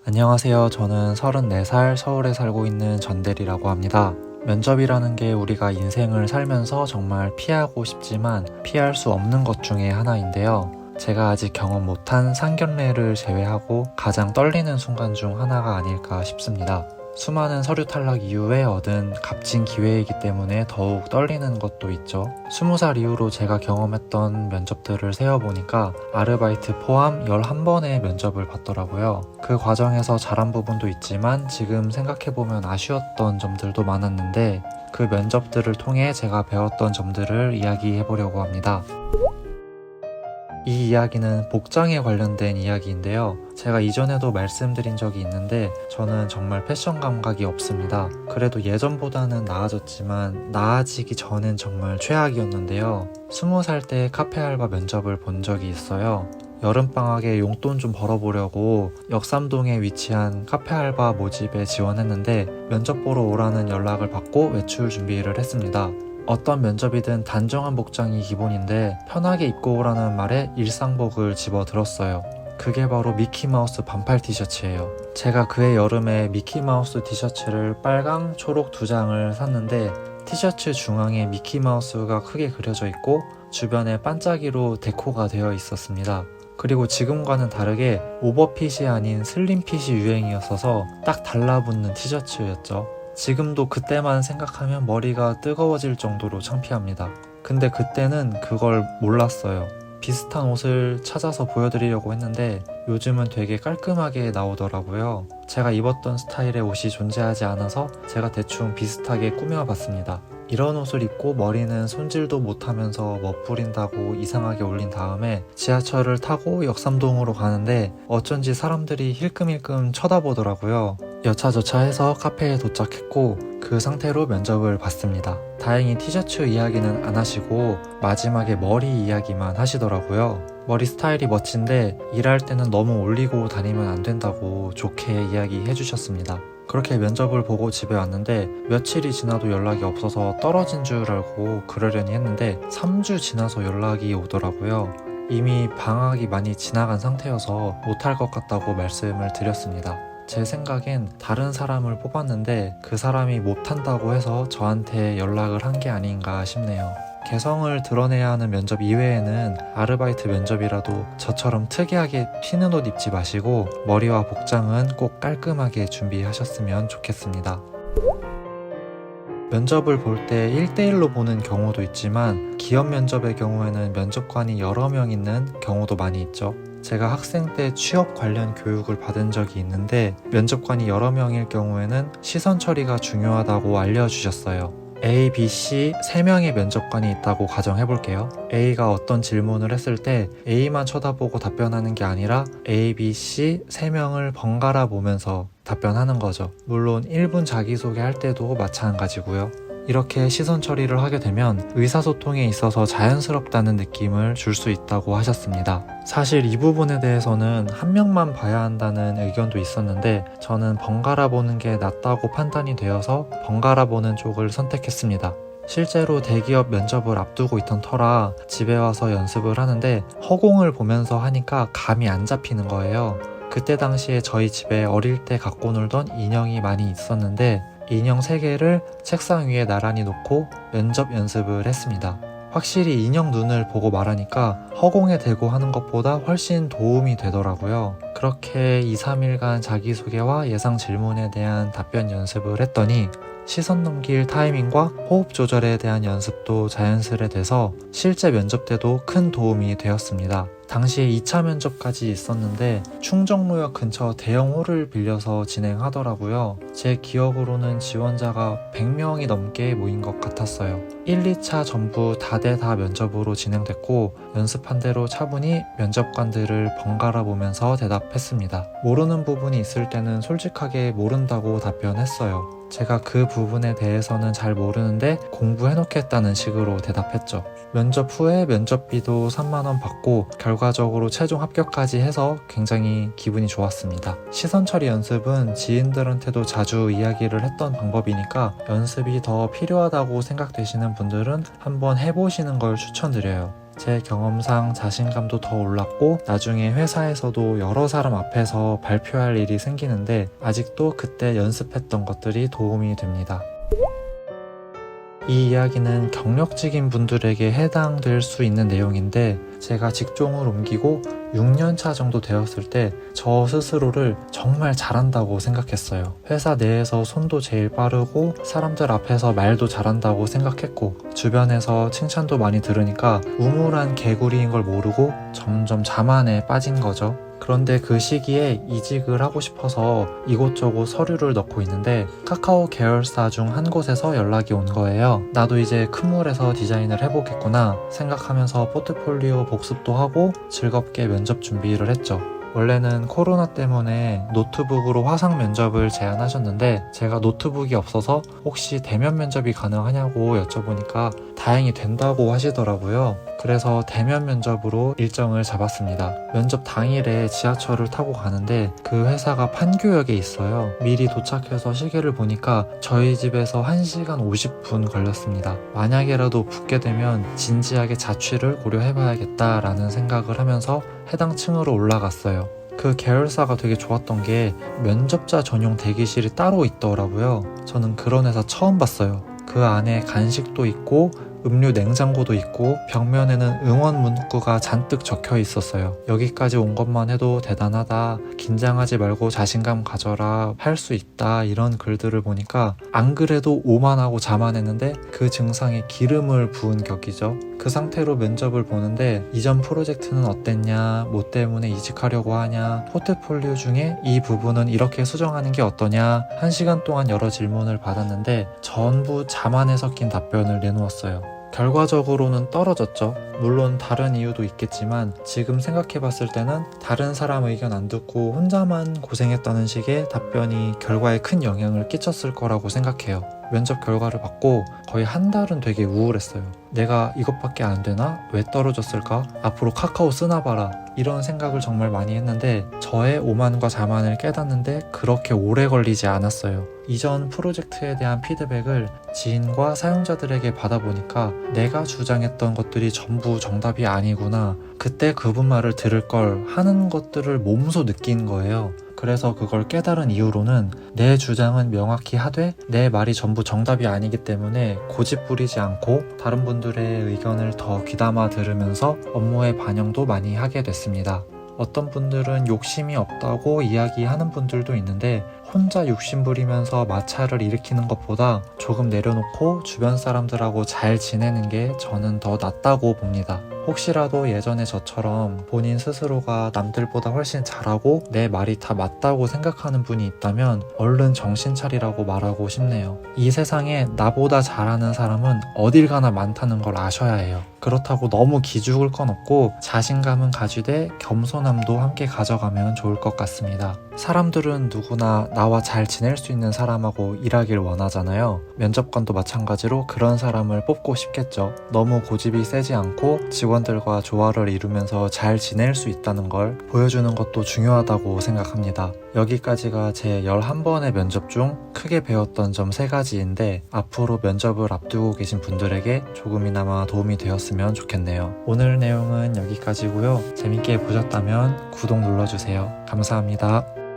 안녕하세요. 저는 34살 서울에 살고 있는 전대리라고 합니다. 면접이라는 게 우리가 인생을 살면서 정말 피하고 싶지만 피할 수 없는 것 중에 하나인데요. 제가 아직 경험 못한 상견례를 제외하고 가장 떨리는 순간 중 하나가 아닐까 싶습니다. 수많은 서류 탈락 이후에 얻은 값진 기회이기 때문에 더욱 떨리는 것도 있죠. 20살 이후로 제가 경험했던 면접들을 세어보니까 아르바이트 포함 11번의 면접을 봤더라고요. 그 과정에서 잘한 부분도 있지만 지금 생각해보면 아쉬웠던 점들도 많았는데 그 면접들을 통해 제가 배웠던 점들을 이야기해보려고 합니다. 이 이야기는 복장에 관련된 이야기인데요. 제가 이전에도 말씀드린 적이 있는데 저는 정말 패션 감각이 없습니다. 그래도 예전보다는 나아졌지만 나아지기 전엔 정말 최악이었는데요. 20살 때 카페 알바 면접을 본 적이 있어요. 여름방학에 용돈 좀 벌어보려고 역삼동에 위치한 카페 알바 모집에 지원했는데 면접 보러 오라는 연락을 받고 외출 준비를 했습니다. 어떤 면접이든 단정한 복장이 기본인데 편하게 입고 오라는 말에 일상복을 집어들었어요. 그게 바로 미키마우스 반팔 티셔츠예요. 제가 그해 여름에 미키마우스 티셔츠를 빨강, 초록 2장을 샀는데 티셔츠 중앙에 미키마우스가 크게 그려져 있고 주변에 반짝이로 데코가 되어 있었습니다. 그리고 지금과는 다르게 오버핏이 아닌 슬림핏이 유행이었어서 딱 달라붙는 티셔츠였죠. 지금도 그때만 생각하면 머리가 뜨거워질 정도로 창피합니다. 근데 그때는 그걸 몰랐어요. 비슷한 옷을 찾아서 보여드리려고 했는데 요즘은 되게 깔끔하게 나오더라고요. 제가 입었던 스타일의 옷이 존재하지 않아서 제가 대충 비슷하게 꾸며봤습니다. 이런 옷을 입고 머리는 손질도 못하면서 멋부린다고 이상하게 올린 다음에 지하철을 타고 역삼동으로 가는데 어쩐지 사람들이 힐끔힐끔 쳐다보더라고요. 여차저차해서 카페에 도착했고 그 상태로 면접을 봤습니다. 다행히 티셔츠 이야기는 안 하시고 마지막에 머리 이야기만 하시더라고요. 머리 스타일이 멋진데 일할 때는 너무 올리고 다니면 안 된다고 좋게 이야기해 주셨습니다. 그렇게 면접을 보고 집에 왔는데 며칠이 지나도 연락이 없어서 떨어진 줄 알고 그러려니 했는데 3주 지나서 연락이 오더라고요. 이미 방학이 많이 지나간 상태여서 못할 것 같다고 말씀을 드렸습니다. 제 생각엔 다른 사람을 뽑았는데 그 사람이 못한다고 해서 저한테 연락을 한 게 아닌가 싶네요. 개성을 드러내야 하는 면접 이외에는 아르바이트 면접이라도 저처럼 특이하게 튀는 옷 입지 마시고 머리와 복장은 꼭 깔끔하게 준비하셨으면 좋겠습니다. 면접을 볼 때 1대1로 보는 경우도 있지만 기업 면접의 경우에는 면접관이 여러 명 있는 경우도 많이 있죠. 제가 학생 때 취업 관련 교육을 받은 적이 있는데 면접관이 여러 명일 경우에는 시선 처리가 중요하다고 알려주셨어요. A, B, C 3명의 면접관이 있다고 가정해볼게요. A가 어떤 질문을 했을 때 A만 쳐다보고 답변하는 게 아니라 A, B, C 3명을 번갈아 보면서 답변하는 거죠. 물론 1분 자기소개 할 때도 마찬가지고요. 이렇게 시선 처리를 하게 되면 의사소통에 있어서 자연스럽다는 느낌을 줄 수 있다고 하셨습니다. 사실 이 부분에 대해서는 한 명만 봐야 한다는 의견도 있었는데 저는 번갈아 보는 게 낫다고 판단이 되어서 번갈아 보는 쪽을 선택했습니다. 실제로 대기업 면접을 앞두고 있던 터라 집에 와서 연습을 하는데 허공을 보면서 하니까 감이 안 잡히는 거예요. 그때 당시에 저희 집에 어릴 때 갖고 놀던 인형이 많이 있었는데 인형 3개를 책상 위에 나란히 놓고 면접 연습을 했습니다. 확실히 인형 눈을 보고 말하니까 허공에 대고 하는 것보다 훨씬 도움이 되더라고요. 그렇게 2-3일간 자기소개와 예상 질문에 대한 답변 연습을 했더니 시선 넘길 타이밍과 호흡 조절에 대한 연습도 자연스레 돼서 실제 면접 때도 큰 도움이 되었습니다. 당시에 2차 면접까지 있었는데 충정로역 근처 대형홀을 빌려서 진행하더라고요. 제 기억으로는 지원자가 100명이 넘게 모인 것 같았어요. 1, 2차 전부 다대다 면접으로 진행됐고 연습한 대로 차분히 면접관들을 번갈아 보면서 대답했습니다. 모르는 부분이 있을 때는 솔직하게 모른다고 답변했어요. 제가 그 부분에 대해서는 잘 모르는데 공부해놓겠다는 식으로 대답했죠. 면접 후에 면접비도 3만원 받고 결과적으로 최종 합격까지 해서 굉장히 기분이 좋았습니다. 시선 처리 연습은 지인들한테도 자주 이야기를 했던 방법이니까 연습이 더 필요하다고 생각되시는 분들은 한번 해보시는 걸 추천드려요. 제 경험상 자신감도 더 올랐고 나중에 회사에서도 여러 사람 앞에서 발표할 일이 생기는데 아직도 그때 연습했던 것들이 도움이 됩니다. 이 이야기는 경력직인 분들에게 해당될 수 있는 내용인데 제가 직종을 옮기고 6년차 정도 되었을 때 저 스스로를 정말 잘한다고 생각했어요. 회사 내에서 손도 제일 빠르고 사람들 앞에서 말도 잘한다고 생각했고 주변에서 칭찬도 많이 들으니까 우물한 개구리인 걸 모르고 점점 자만에 빠진 거죠. 그런데 그 시기에 이직을 하고 싶어서 이곳저곳 서류를 넣고 있는데 카카오 계열사 중 한 곳에서 연락이 온 거예요. 나도 이제 큰 물에서 디자인을 해보겠구나 생각하면서 포트폴리오 복습도 하고 즐겁게 면접 준비를 했죠. 원래는 코로나 때문에 노트북으로 화상 면접을 제안하셨는데 제가 노트북이 없어서 혹시 대면 면접이 가능하냐고 여쭤보니까 다행히 된다고 하시더라고요. 그래서 대면 면접으로 일정을 잡았습니다. 면접 당일에 지하철을 타고 가는데 그 회사가 판교역에 있어요. 미리 도착해서 시계를 보니까 저희 집에서 1시간 50분 걸렸습니다. 만약에라도 붙게 되면 진지하게 자취를 고려해봐야겠다라는 생각을 하면서 해당 층으로 올라갔어요. 그 계열사가 되게 좋았던 게 면접자 전용 대기실이 따로 있더라고요. 저는 그런 회사 처음 봤어요. 그 안에 간식도 있고 음료 냉장고도 있고 벽면에는 응원 문구가 잔뜩 적혀 있었어요. 여기까지 온 것만 해도 대단하다, 긴장하지 말고 자신감 가져라, 할 수 있다, 이런 글들을 보니까 안 그래도 오만하고 자만했는데 그 증상에 기름을 부은 격이죠. 그 상태로 면접을 보는데 이전 프로젝트는 어땠냐, 뭐 때문에 이직하려고 하냐, 포트폴리오 중에 이 부분은 이렇게 수정하는 게 어떠냐, 1시간 동안 여러 질문을 받았는데 전부 자만에 섞인 답변을 내놓았어요. 결과적으로는 떨어졌죠. 물론 다른 이유도 있겠지만 지금 생각해봤을 때는 다른 사람 의견 안 듣고 혼자만 고생했다는 식의 답변이 결과에 큰 영향을 끼쳤을 거라고 생각해요. 면접 결과를 받고 거의 한 달은 되게 우울했어요. 내가 이것밖에 안 되나? 왜 떨어졌을까? 앞으로 카카오 쓰나 봐라. 이런 생각을 정말 많이 했는데 저의 오만과 자만을 깨닫는데 그렇게 오래 걸리지 않았어요. 이전 프로젝트에 대한 피드백을 지인과 사용자들에게 받아보니까 내가 주장했던 것들이 전부 정답이 아니구나. 그때 그분 말을 들을 걸 하는 것들을 몸소 느낀 거예요. 그래서 그걸 깨달은 이후로는 내 주장은 명확히 하되 내 말이 전부 정답이 아니기 때문에 고집 부리지 않고 다른 분들의 의견을 더 귀담아 들으면서 업무에 반영도 많이 하게 됐습니다. 어떤 분들은 욕심이 없다고 이야기하는 분들도 있는데 혼자 욕심 부리면서 마찰을 일으키는 것보다 조금 내려놓고 주변 사람들하고 잘 지내는 게 저는 더 낫다고 봅니다. 혹시라도 예전에 저처럼 본인 스스로가 남들보다 훨씬 잘하고 내 말이 다 맞다고 생각하는 분이 있다면 얼른 정신 차리라고 말하고 싶네요. 이 세상에 나보다 잘하는 사람은 어딜 가나 많다는 걸 아셔야 해요. 그렇다고 너무 기죽을 건 없고 자신감은 가지되 겸손함도 함께 가져가면 좋을 것 같습니다. 사람들은 누구나 나와 잘 지낼 수 있는 사람하고 일하길 원하잖아요. 면접관도 마찬가지로 그런 사람을 뽑고 싶겠죠. 너무 고집이 세지 않고 직원들과 조화를 이루면서 잘 지낼 수 있다는 걸 보여주는 것도 중요하다고 생각합니다. 여기까지가 제 11번의 면접 중 크게 배웠던 점 3가지인데 앞으로 면접을 앞두고 계신 분들에게 조금이나마 도움이 되었으면 좋겠네요. 오늘 내용은 여기까지고요. 재밌게 보셨다면 구독 눌러주세요. 감사합니다.